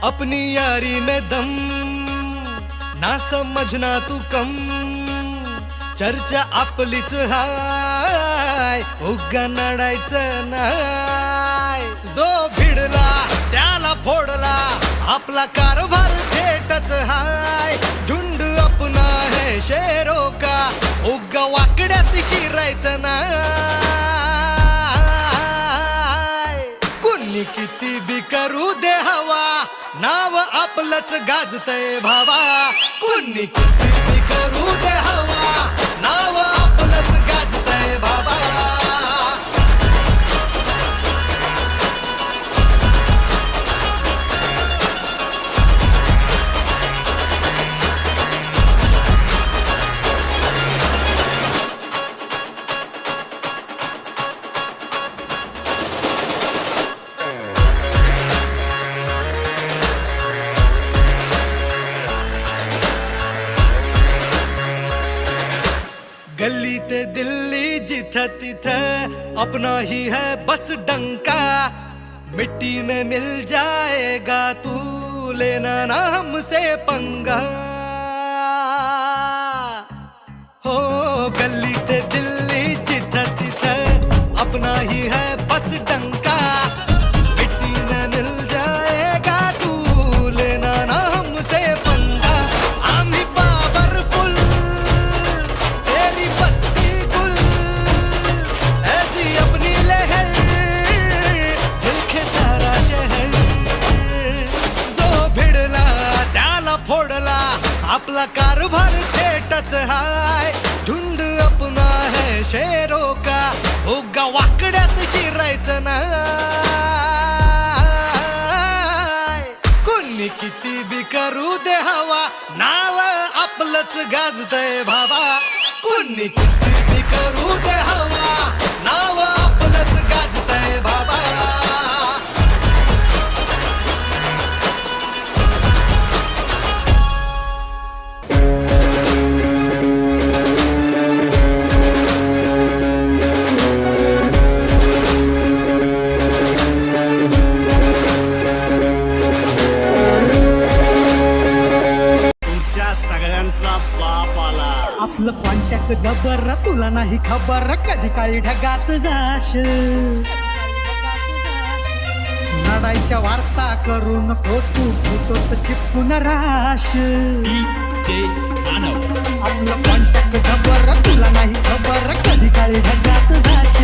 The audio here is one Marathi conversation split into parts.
अपनी यारी में दम ना समजना तू कम, चर्चा आपलीच हाय, उगा नडायचं नाय. जो भिडला त्याला फोडला, आपला कारभार थेटच हाय. झुंड अपना है शेरों का, उगा वाकड्यात शिरायचं नाय. कुणी किती बी करू दे हवा, नाव आपलंच गाजतय भावा. कुणी किती बी करू दे हवा, नाव आपलंच गाजतय भावा. गली ते दिल्ली जिथे तिथे अपना ही है बस डंका. मिट्टी में मिल जाएगा तू, लेना ना हमसे पंगा. हो गली ते दिल्ली जिथे तिथे अपना ही है बस डंका. मिट्टी में मिल जाएगा तू, लेना ना हमसे पंगा. आम्ही पावरफुल, तेरी बत्ती गुल, ऐसी अपनी लहर, दिल सारा शहर. जो भिडला त्याला फोडला, आपला कारभार थेटच हाय. झुंड अपना है शेरों का, उगा वाकड्यात शिरायचं नाय. कुणी किती बी करू दे हवा, नाव आपलंच गाजतय भावा. कुणी किती बी करू दे हवा, नाव आपलंच गाजतय भावा. सगळ्यांचा बाप आला. आपलं कॉन्टॅक्ट जबर, तुला नाही खबर, कधी काळी ढगात जाश. नडायच्या वार्ता करू नको तू, फोटोत चिपकून राश. आपलं कॉन्टॅक्ट जबर, तुला नाही खबर, कधी काळी ढगात जाश.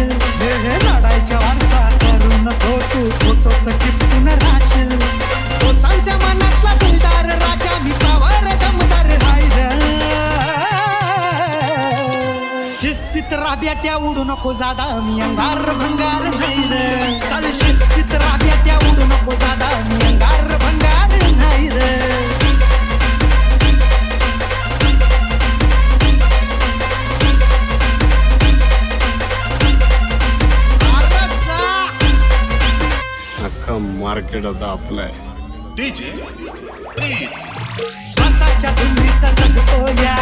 नडायच्या वार्ता करू नको तू, फोटोत चिपकून राश. दोस्तांच्या मनातला दिलदार राजा, मी पावर दमदार नाही रे. शिस्तीत राब्याट्या उडू नको जादा, मी अंगार भंगार नाही रे. चाल शिस्तीत राब्याट्या उडू नको जादा, मी अंगार भंगार नाही रे. अख्खं मार्केट आता आपलं आहे. स्वतःच्या धुंदीत जगतो या,